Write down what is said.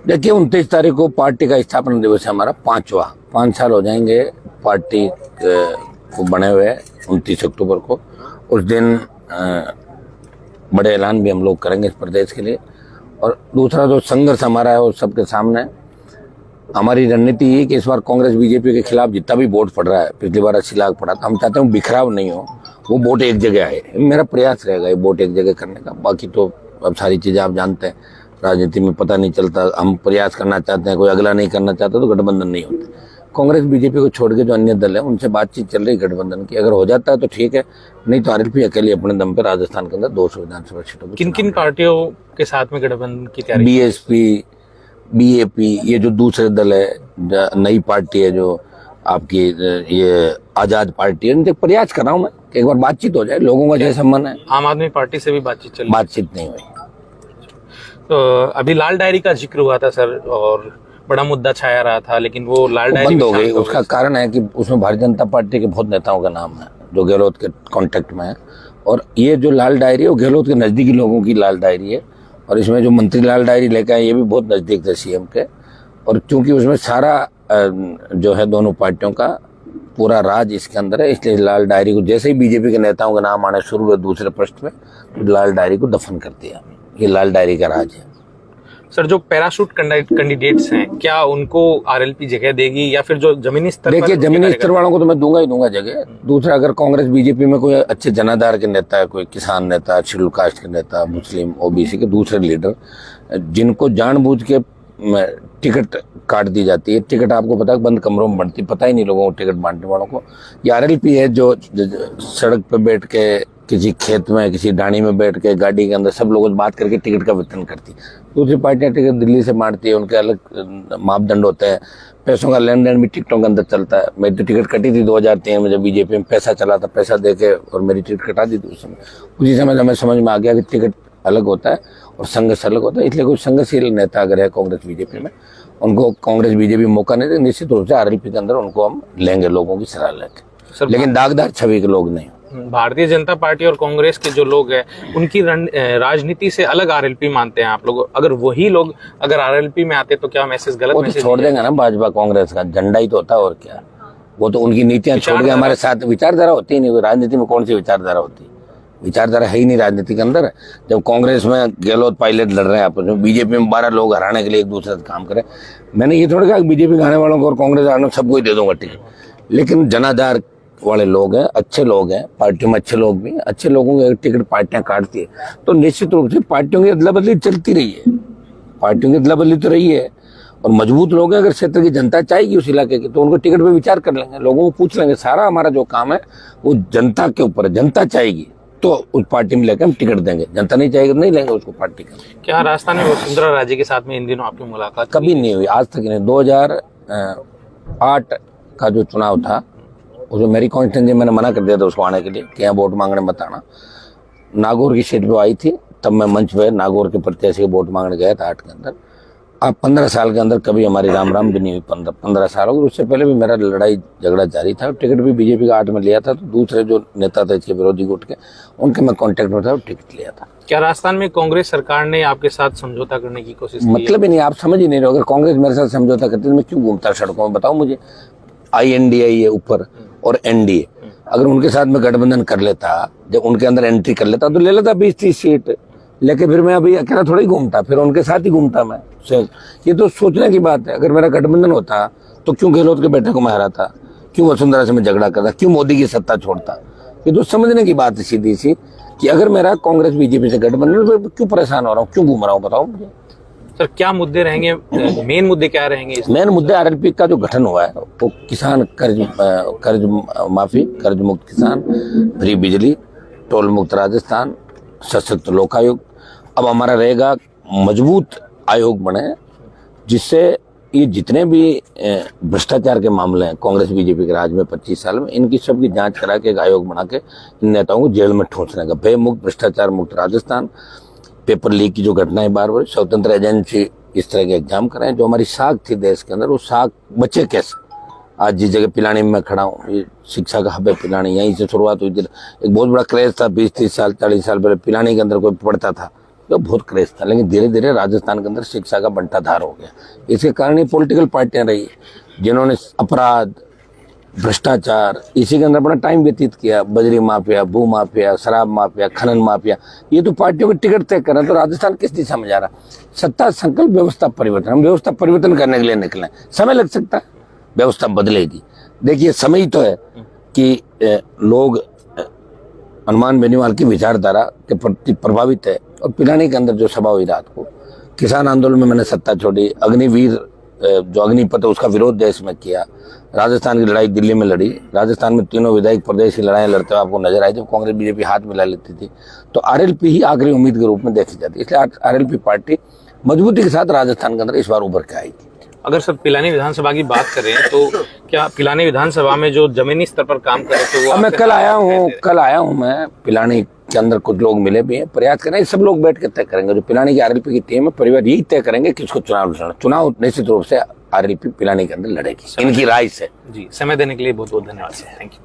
देखिए 29 तारीख को पार्टी का स्थापना दिवस है हमारा 5 साल हो जाएंगे पार्टी को बने हुए 29 अक्टूबर को। उस दिन बड़े ऐलान भी हम लोग करेंगे इस प्रदेश के लिए। और दूसरा जो संघर्ष हमारा है वो सबके सामने है। हमारी रणनीति ये कि इस बार कांग्रेस बीजेपी के खिलाफ जितना भी वोट पड़ रहा है, पिछली बार 80 लाख पड़ा था, हम चाहते हैं बिखराव नहीं हो, वो वोट एक जगह आए। मेरा प्रयास रहेगा ये वोट एक जगह करने का। बाकी तो अब सारी चीजें आप जानते हैं, राजनीति में पता नहीं चलता। हम प्रयास करना चाहते हैं, कोई अगला नहीं करना चाहता तो गठबंधन नहीं होता। कांग्रेस बीजेपी को छोड़ के जो अन्य दल है उनसे बातचीत चल रही गठबंधन की। अगर हो जाता है तो ठीक है, नहीं तो आरएलपी अकेले अपने दम पे राजस्थान के अंदर 200 विधानसभा सीटों पर। किन किन पार्टियों के साथ में गठबंधन की तैयारी? बीएसपी, बीएपी, ये जो दूसरे दल है, नई पार्टी है जो आपकी ये आजाद पार्टी है, उनसे प्रयास कर रहा हूँ मैं कि एक बार बातचीत हो जाए। लोगों का जैसा मन है। आम आदमी पार्टी से भी बातचीत चल रही? बातचीत नहीं हुई। तो अभी लाल डायरी का जिक्र हुआ था सर, और बड़ा मुद्दा छाया रहा था, लेकिन वो लाल डायरी बंद हो गई। उसका कारण है कि उसमें भारतीय जनता पार्टी के बहुत नेताओं का नाम है जो गहलोत के कांटेक्ट में है। और ये जो लाल डायरी है वो गहलोत के नजदीकी लोगों की लाल डायरी है। और इसमें जो मंत्री लाल डायरी लेकर आए ये भी बहुत नजदीक थे सीएम के। और क्योंकि उसमें सारा जो है दोनों पार्टियों का पूरा राज इसके अंदर है, इसलिए लाल डायरी को जैसे ही बीजेपी के नेताओं का नाम आना शुरू हुआ दूसरे पृष्ठ में, तो लाल डायरी को दफन कर दिया। ये लाल डायरी का राज है। सर, जो पैराशूट कैंडिडेट्स हैं, क्या उनको आरएलपी जगह देगी या फिर जो जमीनी स्तर? देखिए जमीनी स्तर वालों को तो मैं दूंगा ही दूंगा जगह। दूसरा, अगर कांग्रेस बीजेपी में कोई अच्छे जनाधार के नेता है, कोई किसान नेता, शेड्यूल कास्ट के नेता, मुस्लिम, ओबीसी के दूसरे लीडर, जिनको जानबूझ के टिकट काट दी जाती है। टिकट आपको पता है बंद कमरों में बढ़ती, पता ही नहीं लोगों को, टिकट बांटने वालों को। ये आरएलपी है जो सड़क पे बैठ के, किसी खेत में, किसी डाणी में बैठ के, गाड़ी के अंदर सब लोगों से बात करके टिकट का वितरण करती है। दूसरी पार्टियां टिकट दिल्ली से बांटती है, उनके अलग मापदंड होते हैं। पैसों का लेन देन भी टिकटों के अंदर चलता है। मेरी तो टिकट कटी थी 2003 में, जब बीजेपी में पैसा चला था, पैसा देके और मेरी टिकट कटा दी थी उस समय। उसी समय हमें समझ में आ गया कि टिकट अलग होता है और संघर्ष अलग होता है। इसलिए कोई संघर्षशील नेता अगर है कांग्रेस बीजेपी में, उनको कांग्रेस बीजेपी मौका नहीं देगी, निश्चित रूप से आरएलपी के अंदर उनको हम लेंगे, लोगों की सलाह लेंगे, लेकिन दागदार छवि के लोग नहीं। भारतीय जनता पार्टी और कांग्रेस के जो लोग हैं उनकी राजनीति से अलग आरएलपी मानते हैं आप लोग। अगर वही लोग अगर आरएलपी में आते तो क्या मैसेज गलत वो तो छोड़ देंगे ना। भाजपा कांग्रेस का झंडा ही तो होता है, और क्या। वो तो उनकी नीतियां छोड़ के हमारे साथ। विचारधारा होती ही नहीं। राजनीति में कौन सी विचारधारा होती है? विचारधारा है ही नहीं राजनीति के अंदर। जब कांग्रेस में गहलोत पायलट लड़ रहे हैं आपस में, बीजेपी में 12 लोग हराने के लिए एक दूसरे से काम करें। मैंने ये थोड़ा कहा कि बीजेपी के आने वालों को और कांग्रेस आने सबको ही दे दूंगा टिकट, लेकिन जनाधार वाले लोग हैं, अच्छे लोग हैं, पार्टियों में अच्छे लोग भी, अच्छे लोगों के टिकट पार्टियां काटती है तो निश्चित रूप से पार्टियों की अदला बदली चलती रही है। पार्टियों की अदला बदली तो रही है। और मजबूत लोग हैं, अगर क्षेत्र की जनता चाहेगी उस इलाके की तो उनको टिकट पे विचार कर लेंगे, लोगों को पूछ लेंगे। सारा हमारा जो काम है वो जनता के ऊपर है। जनता चाहेगी तो उस पार्टी में लेकर हम टिकट देंगे, जनता नहीं चाहेगी तो नहीं लेंगे उसको पार्टी का। क्या राजस्थान में वसुंधरा राजे के साथ में इन दिनों आपकी मुलाकात? कभी नहीं हुई, आज तक नहीं। 2008 का जो चुनाव था उसमें मेरी कॉन्स्टिट्यूंसी मैंने मना कर दिया था उसको आने के लिए कि यहाँ वोट मांगने मत आना। नागौर की सीट पे आई थी, तब मैं मंच पे नागौर के प्रत्याशी के वोट मांगने गया था 8 के अंदर। अब 15 साल के अंदर कभी हमारी राम भी नहीं हुई। 15 साल हो गए। उससे पहले भी मेरा लड़ाई झगड़ा जारी था। टिकट भी बीजेपी का 8 में लिया था, तो दूसरे जो नेता थे इसके विरोधी गुट के, उनके मैं कॉन्टेक्ट में था और टिकट लिया था। क्या राजस्थान में कांग्रेस सरकार ने आपके साथ समझौता करने की कोशिश की? मतलब ही नहीं, आप समझ ही नहीं रहे। अगर कांग्रेस मेरे साथ समझौता करती तो मैं क्यों घूमता सड़कों में, बताओ मुझे। INDA है ऊपर और NDA, अगर उनके साथ में गठबंधन कर लेता, जब उनके अंदर एंट्री कर लेता तो ले लेता 20-30 सीट, लेके फिर मैं अभी अकेला थोड़ा ही घूमता, फिर उनके साथ ही घूमता मैं। ये तो सोचने की बात है। अगर मेरा गठबंधन होता तो क्यों गहलोत के बेटे को मैं हराता, क्यों वसुंधरा से मैं झगड़ा करता, क्यों मोदी की सत्ता छोड़ता। ये तो समझने की बात है सीधी सी कि अगर मेरा कांग्रेस बीजेपी से गठबंधन तो क्यों परेशान हो रहा हूँ, क्यों घूम रहा हूँ, बताओ मुझे। सर, क्या मुद्दे रहेंगे? मेन मुद्दे क्या रहेंगे? मेन मुद्दे आरएलपी का जो गठन हुआ है वो किसान कर्ज माफी, कर्ज मुक्त किसान, फ्री बिजली, टोल मुक्त राजस्थान, सशक्त लोकायुक्त। अब हमारा रहेगा मजबूत आयोग बने, जिससे ये जितने भी भ्रष्टाचार के मामले हैं कांग्रेस बीजेपी के राज में 25 साल में, इनकी सबकी जांच करा के एक आयोग बना के इन नेताओं को जेल में ठूंसने का। भय मुक्त, भ्रष्टाचार मुक्त राजस्थान, पेपर लीक की जो घटनाएं बार बार, स्वतंत्र एजेंसी इस तरह के एग्जाम कराएं। जो हमारी साख थी देश के अंदर, वो साख बचे कैसे? आज जिस जगह पिलानी में मैं खड़ा हूँ, ये शिक्षा का हब है पिलानी, यहीं से शुरुआत हुई थी। एक बहुत बड़ा क्रेज था 20-30 साल 40 साल पहले, पिलानी के अंदर कोई पढ़ता था, का बहुत क्रेज था, लेकिन धीरे धीरे राजस्थान के अंदर शिक्षा का बंटाधार हो गया। इसके कारण ही पॉलिटिकल पार्टियां रही जिन्होंने अपराध, भ्रष्टाचार, इसी के अंदर अपना टाइम व्यतीत किया। बजरी माफिया, भू माफिया, शराब माफिया, खनन माफिया, ये तो पार्टियों के टिकट तय कर रहे हैं। तो राजस्थान किस दिशा में जा रहा? सत्ता संकल्प, व्यवस्था परिवर्तन। हम व्यवस्था परिवर्तन करने के लिए निकले, समय लग सकता है, व्यवस्था बदलेगी। देखिए समय ही तो है कि लोग हनुमान बेनीवाल की विचारधारा के प्रति प्रभावित है। और पिलानी के अंदर जो सभा हुई रात को, किसान आंदोलन में मैंने सत्ता छोड़ी, अग्निवीर जो अग्निपथ है उसका विरोध देश में किया, राजस्थान की लड़ाई दिल्ली में लड़ी। राजस्थान में तीनों विधायक प्रदेश की लड़ाई लड़ते हुए आपको नजर आए जब कांग्रेस बीजेपी हाथ मिला लेती थी। तो आरएलपी ही आखिरी उम्मीद के रूप में देखी जाती है, इसलिए आरएलपी पार्टी मजबूती के साथ राजस्थान के अंदर इस बार उभर के आएगी। अगर सर पिलानी विधानसभा की बात करें तो क्या पिलानी विधानसभा में जो जमीनी स्तर पर काम करे तो वो मैं कल आया हूँ मैं पिलानी के अंदर कुछ लोग मिले भी हैं, प्रयास करेंगे, सब लोग बैठ के तय करेंगे। जो पिलानी की आरएलपी की टीम है, परिवार यही तय करेंगे किसको चुनाव लड़ना। चुनाव निश्चित रूप से आरएलपी पिलानी के अंदर लड़ेगी, इनकी राय से। जी, समय देने के लिए बहुत बहुत धन्यवाद सर, थैंक यू।